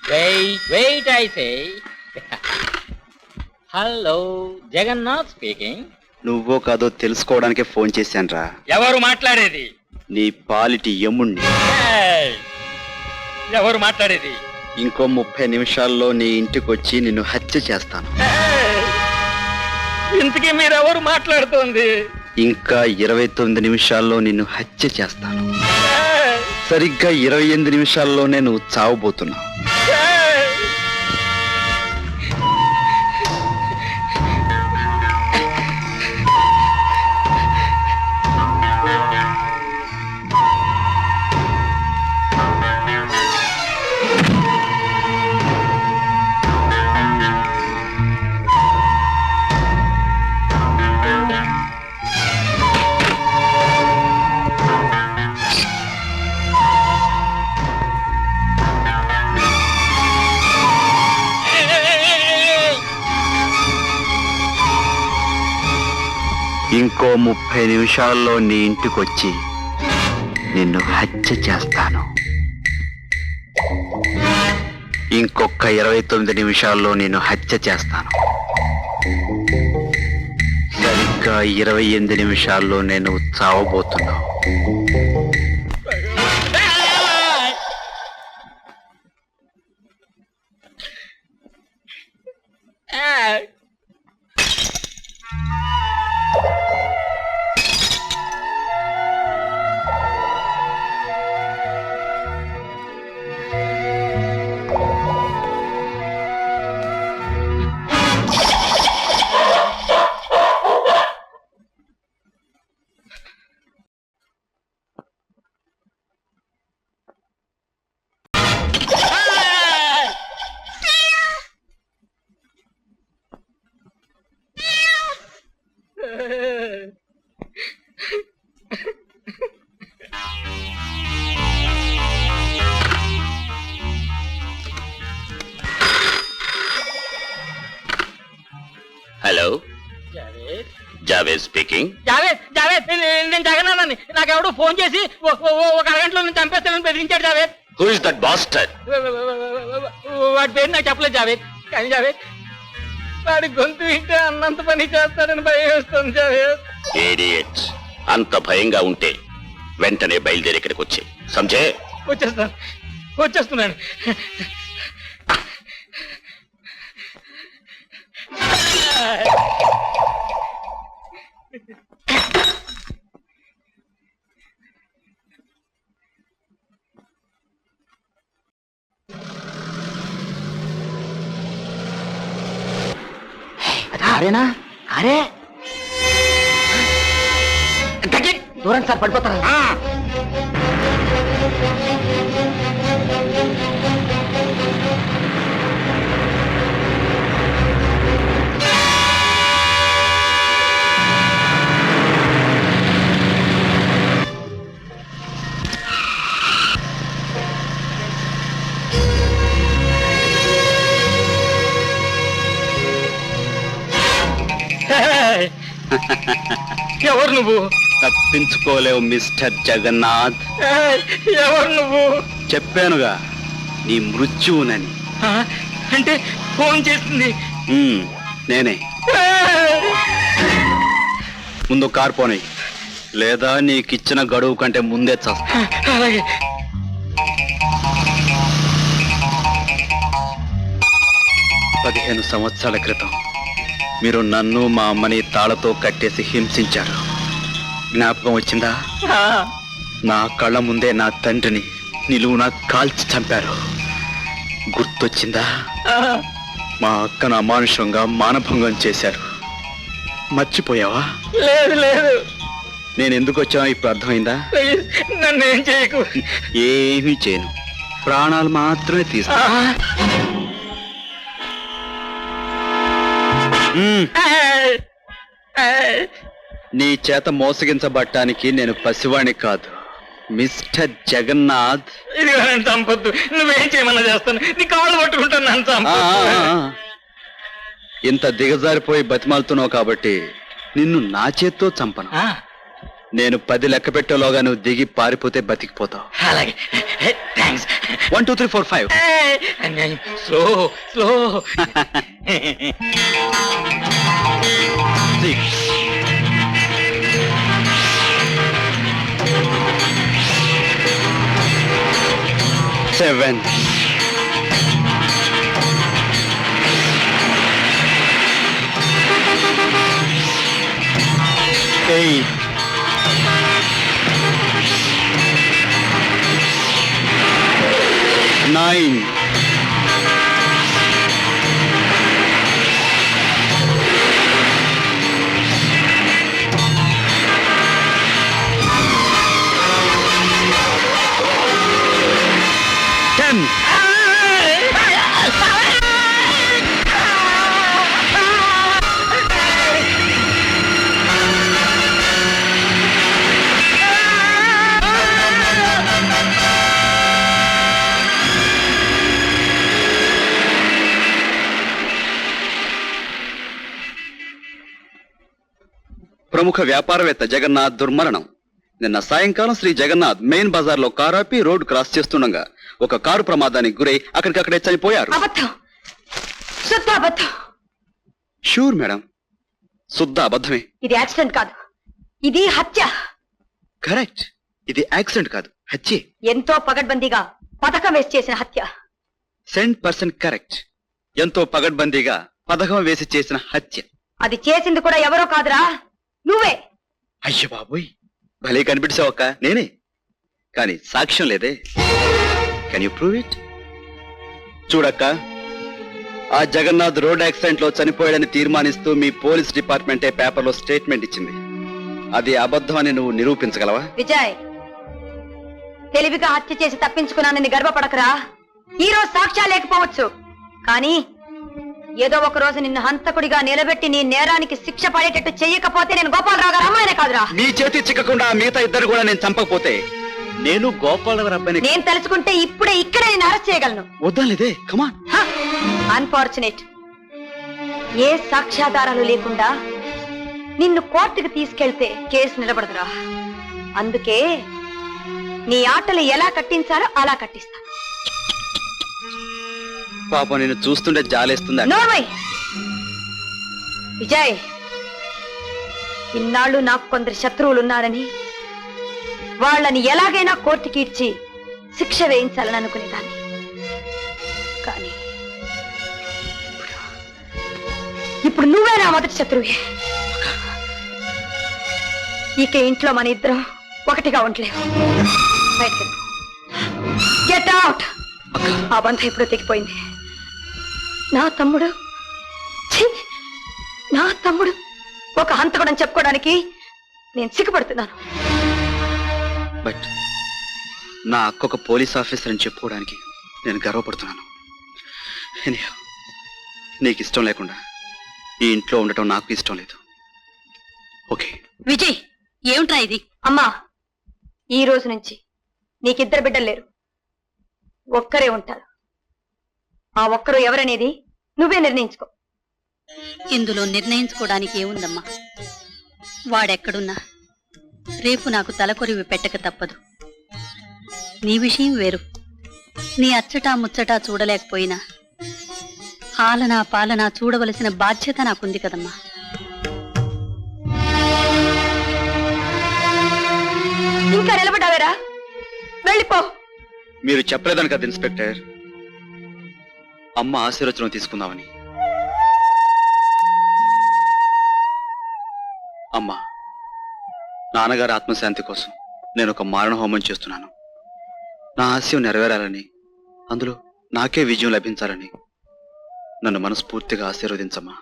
Wait, I say. Hello Jagannath speaking. నువ్వో కాదో తెలుసుకోవడానికి ఫోన్ చేశానురా. ఎవరు మాట్లాడేది? నీ పాలిటి యముణ్ణి. ఎవరు మాట్లాడేది? ఇంకో 30 నిమిషాల్లో నీ ఇంటికి వచ్చి నిన్ను హత్య చేస్తాను. ఇంతకీ మీరెవరు మాట్లాడుతోంది? ఇంకా 29 నిమిషాల్లో నిన్ను హత్య చేస్తాను. సరిగ్గా 28 నిమిషాల్లోనే నువ్వు చావబోతున్నావు. ఇంకో 30 నిమిషాల్లో నీ ఇంటికి వచ్చి నిన్ను హత్య చేస్తాను. ఇంకొక 29 నిమిషాల్లో నేను హత్య చేస్తాను. సరిగ్గా 28 నిమిషాల్లో నేను చావబోతున్నావు. Hello, Javed speaking. జావేద్ నేను జగన్నాథాన్ని. నాకెవడో ఫోన్ చేసి ఒక అరగంటలో నేను చంపేస్తానని బెదిరించాడు Javed. Who is that bastard? వాడి పేరు నాకు చెప్పలేదు జావేద్. కానీ జావేద్, వాడి గొంతు వింటే అన్నంత పని చేస్తాడని భయం వేస్తుంది జావేద్. ఇడియట్. అంత భయంగా ఉంటే వెంటనే బయలుదేరి ఇక్కడికి వచ్చి సంజే. వచ్చేస్తున్నాను. అరేనా? అరే దూరం సార్, పడిపోతారా? ఎవరు నువ్వు? తప్పించుకోలేవు మిస్టర్ జగన్నాథ్. ఎవరు నువ్వు? చెప్పానుగా, నీ మృత్యువునని. అంటే ఫోన్ చేసింది నేనే. ముందు కారు పోనీ, లేదా నీకిచ్చిన గడువు కంటే ముందే చేస్తా. అలాగే. 15 సంవత్సరాల క్రితం మీరు నన్ను మా అమ్మని తాళతో కట్టేసి హింసించారు. జ్ఞాపకం వచ్చిందా? నా కళ్ళ ముందే నా తండ్రిని నిలువునా కాల్చి చంపారు. గుర్తొచ్చిందా? మా అక్కను అమానుషంగా మానభంగం చేశారు. మర్చిపోయావా? లేదు. నేను ఎందుకు వచ్చానో ఇప్పుడు అర్థమైందా? నన్నేం చేయకు. ఏమీ చేయను, ప్రాణాలు మాత్రమే తీస్తా. నీ చేత మోసగించబట్టానికి నేను పసివాణ్ణి కాదు, మిస్టర్ జగన్నాథ్. ఇది నన్ను చంపొద్దు. నువ్వేం చేయమన్నా చేస్తాను. నీ కాళ్ళు పట్టుకుంటాను. నన్ను చంపొద్దు. ఇంత దిగజారిపోయి బతిమాలుతున్నావు కాబట్టి నిన్ను నా చేత్తో చంపను. నేను 10 లెక్క పెట్టేలోగా నువ్వు దిగి పారిపోతే బతికిపోతావు. అలాగే థ్యాంక్స్. 1 2 3 4 5. Slow slow 6 7 8 9 10. ప్రముఖ వ్యాపారవేత్త జగన్నాథ్ దుర్మరణం. నిన్న సాయంకాలం శ్రీ జగన్నాథ్ మెయిన్ బజార్ లో కారు ఆపి రోడ్ క్రాస్ చేస్తుండగా ఒక కారు ప్రమాదానికి గురై అక్కడికక్కడే చనిపోయారు. అబద్ధం, శుద్ధ అబద్ధం. షూర్ మేడం, శుద్ధ అబద్ధమే. ఇది యాక్సిడెంట్ కాదు, ఇది హత్య. కరెక్ట్, ఇది యాక్సిడెంట్ కాదు, హత్యే. ఎంతో పగడ్బందీగా పథకం వేసి చేసిన హత్య. 100% కరెక్ట్. ఎంతో పగడ్బందీగా పథకం వేసి చేసిన హత్య. అది చేసింది కూడా ఎవరో కాదురా, నువ్వే. అయ్య బాబోయ్, భలే కనిపించావక్క, నేనే. కానీ సాక్ష్యం లేదే. Can you prove it? చూడక్క, ఆ జగన్నాథ్ రోడ్ యాక్సిడెంట్ లో చనిపోయాడని తీర్మానిస్తూ మీ పోలీస్ డిపార్ట్మెంటే పేపర్లో స్టేట్మెంట్ ఇచ్చింది. అది అబద్ధం అని నువ్వు నిరూపించగలవా? విజయ్, తెలివిగా హత్య చేసి తప్పించుకున్నానని గర్వపడకరా. ఈ రోజు సాక్ష్యాలు లేకపోవచ్చు, కానీ ఏదో ఒక రోజు నిన్ను హంతకుడిగా నిలబెట్టి నీ నేరానికి శిక్ష పడేటట్టు చెయ్యకపోతే నేను గోపాలరావు గారు అమ్మాయినే కాదురా. నీ చేతి చిక్కకుండా మిగతా ఇద్దరు కూడా నేను చంపకపోతే నేను గోపాలరావు అబ్బాయిని. నేను తెలుసుకుంటే ఇప్పుడే ఇక్కడే నేను అరెస్ట్ చేయగలను. వద్దాలేదే, కమాన్. అన్ఫార్చునేట్, ఏ సాక్ష్యాధారాలు లేకుండా నిన్ను కోర్టుకు తీసుకెళ్తే కేసు నిలబడదురా. అందుకే నీ ఆటలు ఎలా కట్టించాలో అలా కట్టిస్తా. పాపం నేను చూస్తుంటే జాలేస్తుంది. నోర్మై విజయ్, ఇన్నాళ్ళు నాకు కొందరు శత్రువులు ఉన్నారని వాళ్ళని ఎలాగైనా కోర్టుకి ఇచ్చి శిక్ష వేయించాలని అనుకునేదాన్ని. కానీ ఇప్పుడు నువ్వే నా మొదటి శత్రువే. ఇక ఇంట్లో మన ఇద్దరం ఒకటిగా ఉండలేవు. బయటకు గెట్ అవుట్. ఆ బంధం ఎప్పుడో తెగిపోయింది. నా తమ్ముడు ఒక హంతకుడని చెప్పుకోవడానికి నేను సిగ్గుపడుతున్నాను. బట్ నా అక్క ఒక పోలీస్ ఆఫీసర్ అని చెప్పుకోవడానికి నేను గర్వపడుతున్నాను. Anyhow, నీకు ఇష్టం లేకుండా ఈ ఇంట్లో ఉండటం నాకు ఇష్టం లేదు. ఓకే విజయ్, ఏమిట్రా ఇది? అమ్మా, ఈ రోజు నుంచి నీకిద్దరు బిడ్డలు లేరు, ఒక్కరే ఉంటారు. ఆ ఒక్కరు ఎవరనేది నువ్వే నిర్ణయించుకో. ఇందులో నిర్ణయించుకోవడానికి ఏముందమ్మా? వాడెక్కడున్నా రేపు నాకు తలకొరివి పెట్టక తప్పదు. నీ విషయం వేరు. నీ అచ్చటా ముచ్చటా చూడలేకపోయినా ఆలనా పాలనా చూడవలసిన బాధ్యత నాకుంది కదమ్మా. ఇంకా నిలబడ్డావేరా, వెళ్ళిపో. మీరు చెప్పలేదని కదా ఇన్స్పెక్టర్, అమ్మ ఆశీర్వచనం తీసుకుందామని. అమ్మా, నాన్నగారి ఆత్మశాంతి కోసం నేను ఒక మారణ హోమం చేస్తున్నాను. నా ఆశయం నెరవేరాలని, అందులో నాకే విజయం లభించాలని నన్ను మనస్ఫూర్తిగా ఆశీర్వదించమ్మా.